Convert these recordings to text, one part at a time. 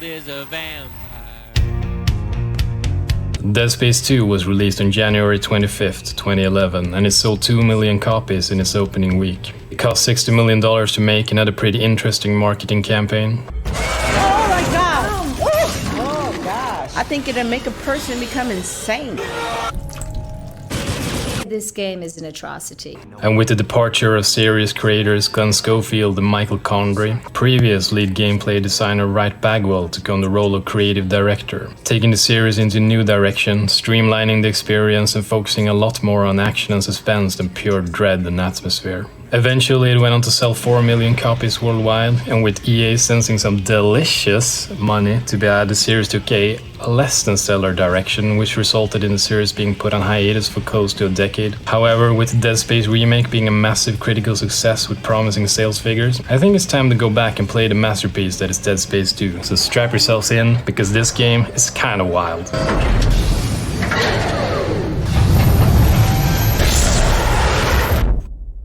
world is a vampire. Dead Space 2 was released on January 25th, 2011, and it sold 2 million copies in its opening week. It cost $60 million to make and had a pretty interesting marketing campaign. Oh my god! Oh gosh! I think it'll make a person become insane. This game is an atrocity. And with the departure of series creators Glenn Schofield and Michael Condrey, previous lead gameplay designer Wright Bagwell took on the role of creative director, taking the series into a new direction, streamlining the experience and focusing a lot more on action and suspense than pure dread and atmosphere. Eventually, it went on to sell 4 million copies worldwide, and with EA sensing some delicious money to be added, the series took a less than stellar direction, which resulted in the series being put on hiatus for close to a decade. However, with Dead Space Remake being a massive critical success with promising sales figures, I think it's time to go back and play the masterpiece that is Dead Space 2. So strap yourselves in, because this game is kinda wild.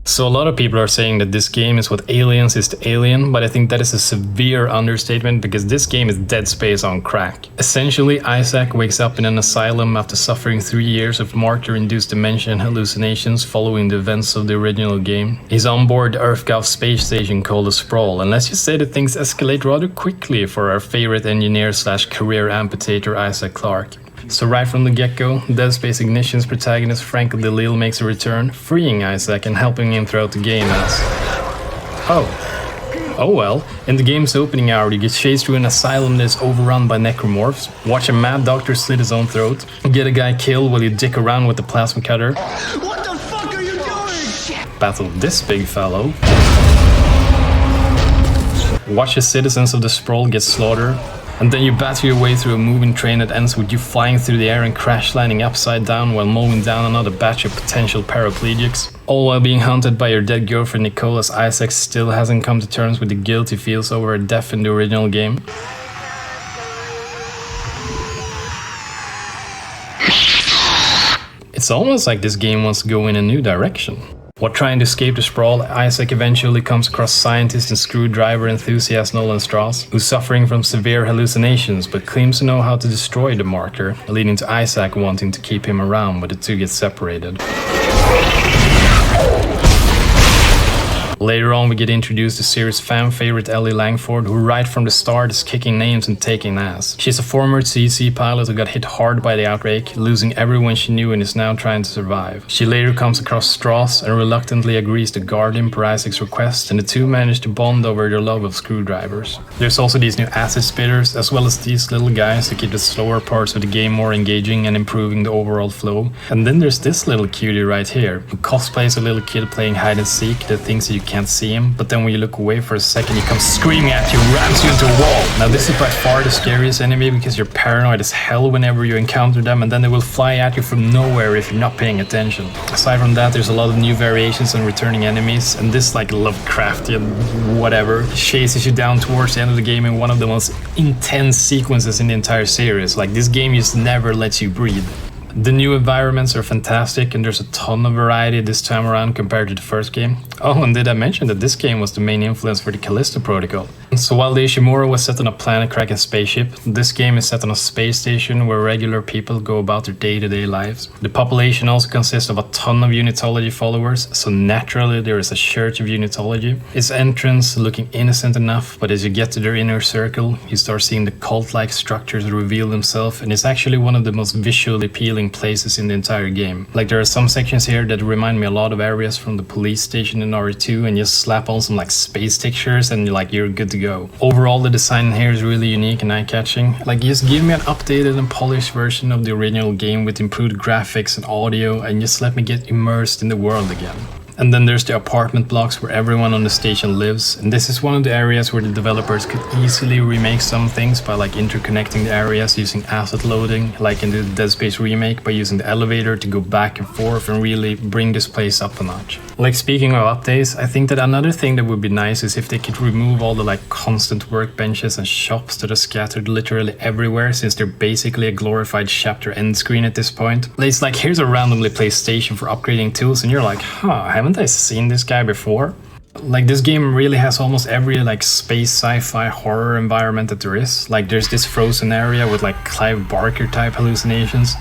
So a lot of people are saying that this game is what Aliens is to Alien, but I think that is a severe understatement because this game is Dead Space on crack. Essentially, Isaac wakes up in an asylum after suffering 3 years of marker-induced dementia and hallucinations following the events of the original game. He's on board the EarthGov space station called the Sprawl, and let's just say that things escalate rather quickly for our favorite engineer/career amputator Isaac Clarke. So right from the get-go, Dead Space Ignition's protagonist Franco DeLille makes a return, freeing Isaac and helping him throughout the game as... Oh well, in the game's opening hour you get chased through an asylum that is overrun by necromorphs, watch a mad doctor slit his own throat, get a guy killed while you dick around with the plasma cutter. What the fuck are you doing? Battle this big fellow. Watch the citizens of the Sprawl get slaughtered. And then you batter your way through a moving train that ends with you flying through the air and crash landing upside down while mowing down another batch of potential paraplegics. All while being hunted by your dead girlfriend Nicole, as Isaac still hasn't come to terms with the guilt he feels over her death in the original game. It's almost like this game wants to go in a new direction. While trying to escape the Sprawl, Isaac eventually comes across scientist and screwdriver enthusiast Nolan Strauss, who's suffering from severe hallucinations but claims to know how to destroy the marker, leading to Isaac wanting to keep him around, but the two get separated. Later on, we get introduced to series fan favorite Ellie Langford, who right from the start is kicking names and taking ass. She's a former TC pilot who got hit hard by the outbreak, losing everyone she knew and is now trying to survive. She later comes across Strauss and reluctantly agrees to guard him per Isaac's request, and the two manage to bond over their love of screwdrivers. There's also these new acid spitters, as well as these little guys who keep the slower parts of the game more engaging and improving the overall flow. And then there's this little cutie right here, who cosplays a little kid playing hide and seek that thinks you can't see him, but then when you look away for a second he comes screaming at you, rams you into a wall. Now this is by far the scariest enemy because you're paranoid as hell whenever you encounter them, and then they will fly at you from nowhere if you're not paying attention. Aside from that, there's a lot of new variations on returning enemies, and this like Lovecraftian whatever chases you down towards the end of the game in one of the most intense sequences in the entire series. Like this game just never lets you breathe. The new environments are fantastic, and there's a ton of variety this time around compared to the first game. Oh, and did I mention that this game was the main influence for the Callisto Protocol? So while the Ishimura was set on a planet-cracking spaceship, this game is set on a space station where regular people go about their day-to-day lives. The population also consists of a ton of Unitology followers, so naturally there is a church of Unitology. Its entrance looking innocent enough, but as you get to their inner circle, you start seeing the cult-like structures reveal themselves, and it's actually one of the most visually appealing places in the entire game. Like there are some sections here that remind me a lot of areas from the police station in RE2, and just slap on some like space textures and you're good to go. Overall, the design here is really unique and eye-catching. Like just give me an updated and polished version of the original game with improved graphics and audio, and just let me get immersed in the world again. And then there's the apartment blocks where everyone on the station lives, and this is one of the areas where the developers could easily remake some things by like interconnecting the areas using asset loading, like in the Dead Space remake, by using the elevator to go back and forth and really bring this place up a notch. Like speaking of updates, I think that another thing that would be nice is if they could remove all the like constant workbenches and shops that are scattered literally everywhere, since they're basically a glorified chapter end screen at this point. It's like here's a randomly placed station for upgrading tools, and you're like, huh, haven't I seen this guy before? Like, this game really has almost every like space sci-fi horror environment that there is. Like, there's this frozen area with like Clive Barker type hallucinations.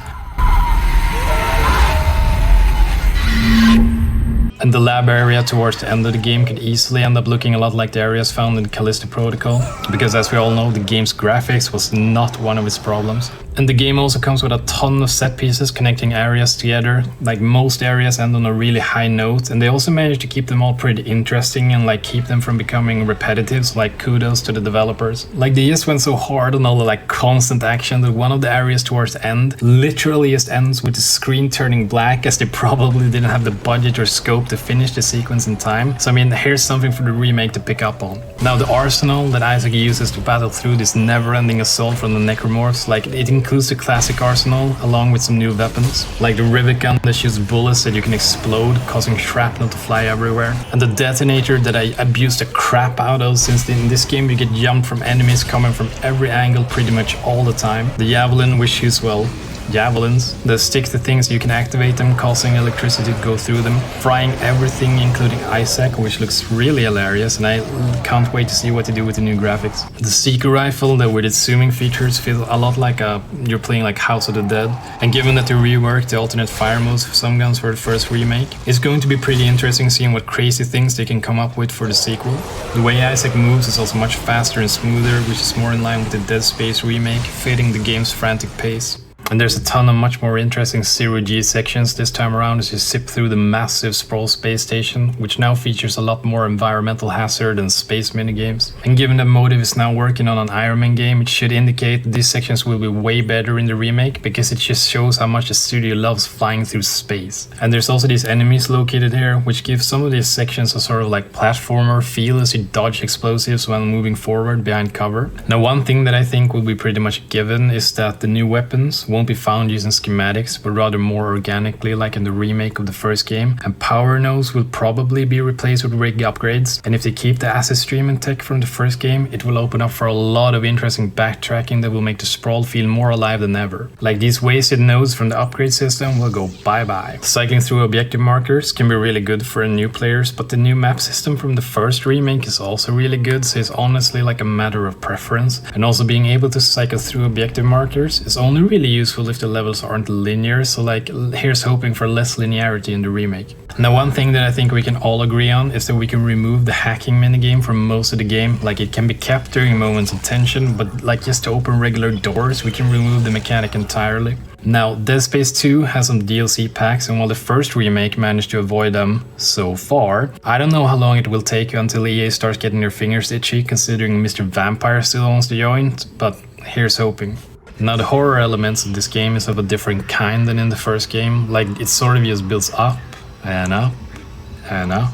And the lab area towards the end of the game can easily end up looking a lot like the areas found in Callisto Protocol, because as we all know, the game's graphics was not one of its problems. And the game also comes with a ton of set pieces connecting areas together. Like, most areas end on a really high note, and they also managed to keep them all pretty interesting and like keep them from becoming repetitive, so like kudos to the developers. Like, they just went so hard on all the like constant action that one of the areas towards the end literally just ends with the screen turning black, as they probably didn't have the budget or scope to finish the sequence in time. So I mean, here's something for the remake to pick up on. Now, the arsenal that Isaac uses to battle through this never-ending assault from the necromorphs, like, it includes the classic arsenal along with some new weapons, like the rivet gun that shoots bullets that you can explode, causing shrapnel to fly everywhere, and the detonator that I abused the crap out of, since in this game you get jumped from enemies coming from every angle pretty much all the time. The javelin, which shoots, well, javelins that stick to things, you can activate them, causing electricity to go through them, frying everything including Isaac, which looks really hilarious, and I can't wait to see what they do with the new graphics. The Seeker rifle that with its zooming features feels a lot like you're playing like House of the Dead, and given that they reworked the alternate fire modes for some guns for the first remake, it's going to be pretty interesting seeing what crazy things they can come up with for the sequel. The way Isaac moves is also much faster and smoother, which is more in line with the Dead Space remake, fitting the game's frantic pace. And there's a ton of much more interesting zero-G sections this time around as you zip through the massive sprawl space station, which now features a lot more environmental hazard and space minigames. And given that Motive is now working on an Iron Man game, it should indicate that these sections will be way better in the remake, because it just shows how much the studio loves flying through space. And there's also these enemies located here, which give some of these sections a sort of like platformer feel as you dodge explosives while moving forward behind cover. Now, one thing that I think will be pretty much given is that the new weapons won't be found using schematics, but rather more organically like in the remake of the first game, and power nodes will probably be replaced with rig upgrades, and if they keep the asset streaming tech from the first game, it will open up for a lot of interesting backtracking that will make the sprawl feel more alive than ever. Like, these wasted nodes from the upgrade system will go bye-bye. Cycling through objective markers can be really good for new players, but the new map system from the first remake is also really good, so it's honestly like a matter of preference, and also being able to cycle through objective markers is only really useful if the levels aren't linear, so like, here's hoping for less linearity in the remake. Now, one thing that I think we can all agree on is that we can remove the hacking minigame from most of the game. Like, it can be kept during moments of tension, but like just to open regular doors, we can remove the mechanic entirely. Now, Dead Space 2 has some DLC packs, and while the first remake managed to avoid them so far, I don't know how long it will take until EA starts getting their fingers itchy, considering Mr. Vampire still wants to join, but here's hoping. Now, the horror elements of this game is of a different kind than in the first game. Like, it sort of just builds up and up and up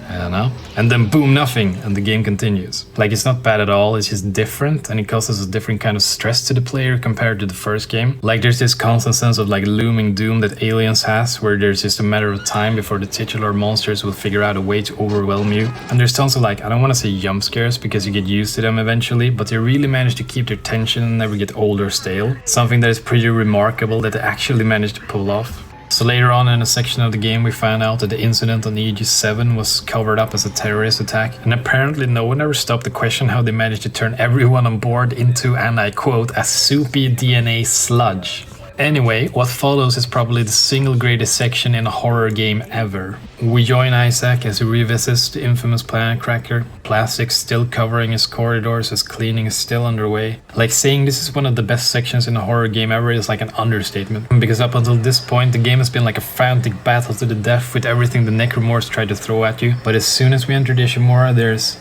and up, and then boom, nothing, and the game continues. Like, it's not bad at all, it's just different, and it causes a different kind of stress to the player compared to the first game. Like, there's this constant sense of like looming doom that Aliens has, where there's just a matter of time before the titular monsters will figure out a way to overwhelm you. And there's tons of like, I don't want to say jump scares, because you get used to them eventually, but they really manage to keep their tension and never get old or stale. Something that is pretty remarkable that they actually managed to pull off. So later on in a section of the game, we found out that the incident on Aegis 7 was covered up as a terrorist attack, and apparently no one ever stopped to question how they managed to turn everyone on board into, and I quote, a soupy DNA sludge. Anyway, what follows is probably the single greatest section in a horror game ever. We join Isaac as he revisits the infamous Planet Cracker, plastic still covering his corridors as cleaning is still underway. Like, saying this is one of the best sections in a horror game ever is like an understatement, because up until this point the game has been like a frantic battle to the death with everything the necromorphs try to throw at you, but as soon as we enter the Ishimura, there's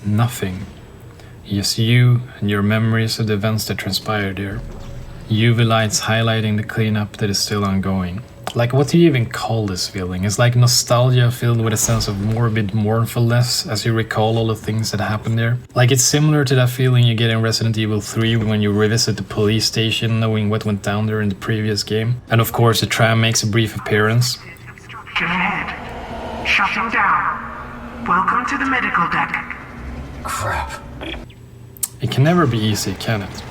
nothing. Just you and your memories of the events that transpired here. UV lights highlighting the cleanup that is still ongoing. Like, what do you even call this feeling? It's like nostalgia filled with a sense of morbid mournfulness as you recall all the things that happened there. Like, it's similar to that feeling you get in Resident Evil 3 when you revisit the police station knowing what went down there in the previous game. And of course, the tram makes a brief appearance. Obstruction ahead. Shutting down. Welcome to the medical deck. Crap. It can never be easy, can it?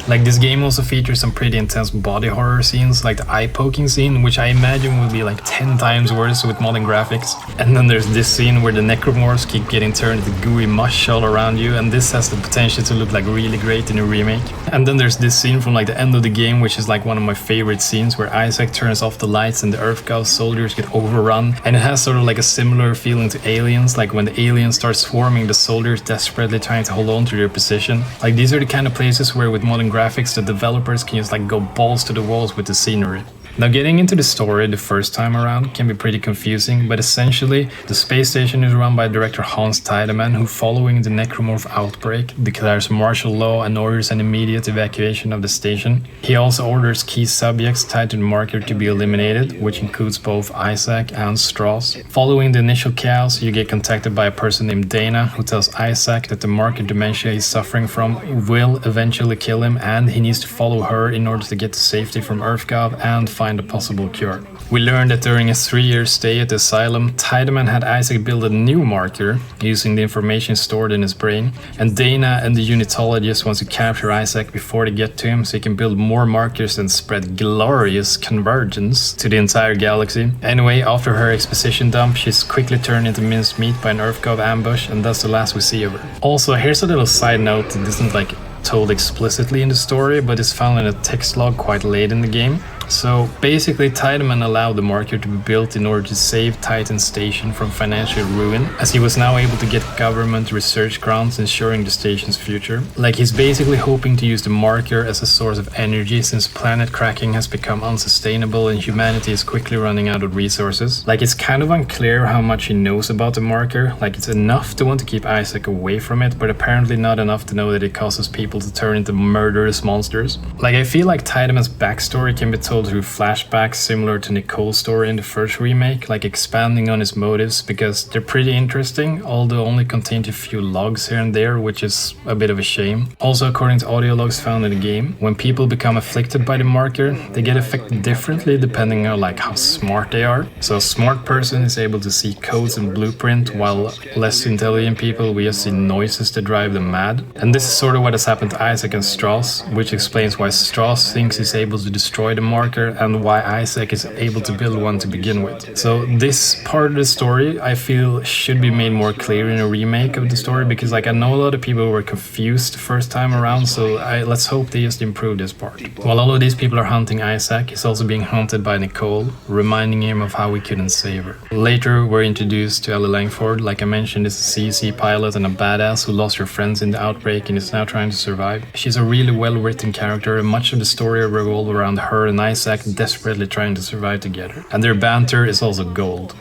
Like, this game also features some pretty intense body horror scenes, like the eye-poking scene, which I imagine will be like 10 times worse with modern graphics. And then there's this scene where the necromorphs keep getting turned into gooey mush all around you, and this has the potential to look like really great in a remake. And then there's this scene from like the end of the game, which is like one of my favorite scenes, where Isaac turns off the lights and the Earthgov soldiers get overrun. And it has sort of like a similar feeling to Aliens, like when the aliens start swarming the soldiers desperately trying to hold on to their position. Like, these are the kind of places where with modern graphics the developers can just like go balls to the walls with the scenery. Now, getting into the story the first time around can be pretty confusing, but essentially, the space station is run by director Hans Tiedemann, who, following the necromorph outbreak, declares martial law and orders an immediate evacuation of the station. He also orders key subjects tied to the marker to be eliminated, which includes both Isaac and Strauss. Following the initial chaos, you get contacted by a person named Dana, who tells Isaac that the marker dementia he's suffering from will eventually kill him, and he needs to follow her in order to get to safety from Earthgov and find a possible cure. We learned that during his 3-year stay at the asylum, Tiedemann had Isaac build a new marker using the information stored in his brain, and Dana and the unitologist wants to capture Isaac before they get to him so he can build more markers and spread glorious convergence to the entire galaxy. Anyway, after her exposition dump, she's quickly turned into minced meat by an Earthgov ambush, and that's the last we see of her. Also, here's a little side note that isn't like told explicitly in the story, but is found in a text log quite late in the game. So basically, Tiedemann allowed the marker to be built in order to save Titan Station from financial ruin, as he was now able to get government research grants ensuring the station's future. Like, he's basically hoping to use the marker as a source of energy, since planet cracking has become unsustainable and humanity is quickly running out of resources. Like, it's kind of unclear how much he knows about the marker. Like, it's enough to want to keep Isaac away from it, but apparently not enough to know that it causes people to turn into murderous monsters. Like, I feel like Tiedemann's backstory can be told through flashbacks similar to Nicole's story in the first remake, like expanding on his motives, because they're pretty interesting, although only contain a few logs here and there, which is a bit of a shame. Also, according to audio logs found in the game, when people become afflicted by the marker, they get affected differently depending on like how smart they are. So a smart person is able to see codes and blueprint, while less intelligent people we just see noises that drive them mad. And this is sort of what has happened to Isaac and Strauss, which explains why Strauss thinks he's able to destroy the marker and why Isaac is able to build one to begin with. So this part of the story I feel should be made more clear in a remake of the story, because like I know a lot of people were confused the first time around, so let's hope they just improve this part. While all of these people are hunting Isaac, he's also being hunted by Nicole, reminding him of how we couldn't save her. Later we're introduced to Ellie Langford. Like I mentioned, is a CC pilot and a badass who lost her friends in the outbreak and is now trying to survive. She's a really well written character, and much of the story revolves around her and Isaac desperately trying to survive together. And their banter is also gold.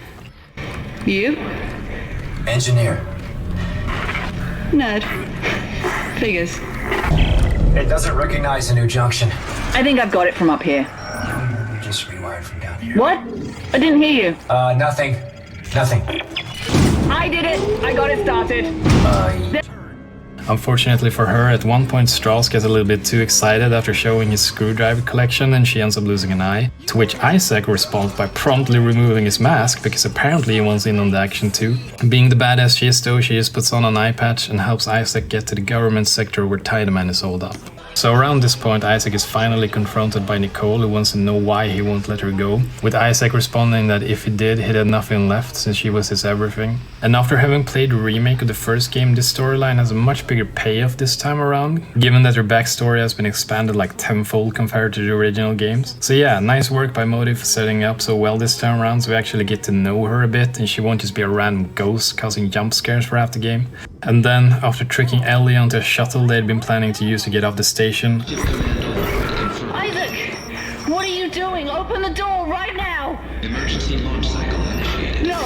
You? Engineer. Nerd. Figures. It doesn't recognize a new junction. I think I've got it from up here. You just rewired from down here. What? I didn't hear you. Nothing. Nothing. I did it! I got it started. Unfortunately for her, at one point Strauss gets a little bit too excited after showing his screwdriver collection, and she ends up losing an eye, to which Isaac responds by promptly removing his mask, because apparently he wants in on the action too. Being the badass she is though, she just puts on an eye patch and helps Isaac get to the government sector where Tiedemann is holed up. So around this point, Isaac is finally confronted by Nicole, who wants to know why he won't let her go, with Isaac responding that if he did, he'd had nothing left since she was his everything. And after having played the remake of the first game, this storyline has a much bigger payoff this time around, given that her backstory has been expanded like tenfold compared to the original games. So yeah, nice work by Motive for setting up so well this time around, so we actually get to know her a bit, and she won't just be a random ghost causing jump scares for half the game. And then, after tricking Ellie onto a shuttle they'd been planning to use to get off the station... Isaac! What are you doing? Open the door right now! Emergency launch cycle initiated. No!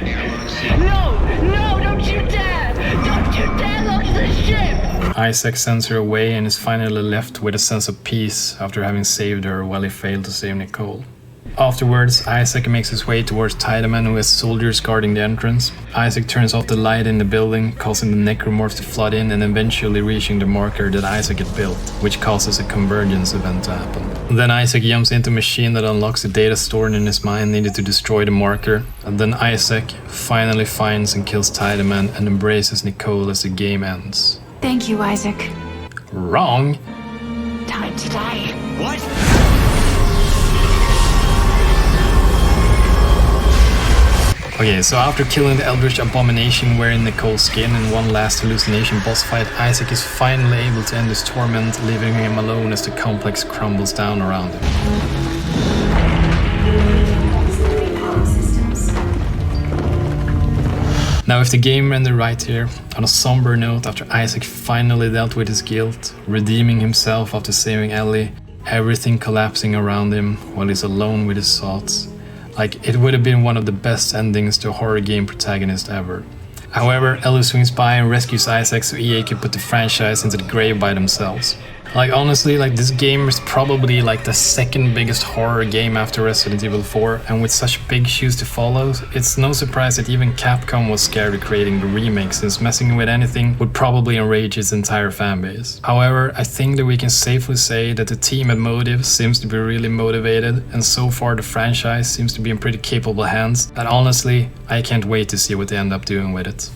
Airlock sealed. No! Don't you dare! Don't you dare launch the ship! Isaac sends her away and is finally left with a sense of peace after having saved her while he failed to save Nicole. Afterwards, Isaac makes his way towards Tiedemann, who has soldiers guarding the entrance. Isaac turns off the light in the building, causing the necromorphs to flood in and eventually reaching the marker that Isaac had built, which causes a convergence event to happen. Then Isaac jumps into a machine that unlocks the data stored in his mind needed to destroy the marker, and then Isaac finally finds and kills Tiedemann and embraces Nicole as the game ends. Thank you, Isaac. Wrong! going to die. What? Okay, so after killing the Eldritch Abomination wearing Nicole's skin in one last hallucination boss fight, Isaac is finally able to end his torment, leaving him alone as the complex crumbles down around him. Now, if the game ended right here, on a somber note, after Isaac finally dealt with his guilt, redeeming himself after saving Ellie, everything collapsing around him while he's alone with his thoughts. Like, it would have been one of the best endings to a horror game protagonist ever. However, Ellie swings by and rescues Isaac so EA could put the franchise into the grave by themselves. Like, honestly, like, this game is probably like the second biggest horror game after Resident Evil 4, and with such big shoes to follow, it's no surprise that even Capcom was scared of creating the remake, since messing with anything would probably enrage its entire fanbase. However, I think that we can safely say that the team at Motive seems to be really motivated, and so far the franchise seems to be in pretty capable hands, and honestly, I can't wait to see what they end up doing with it.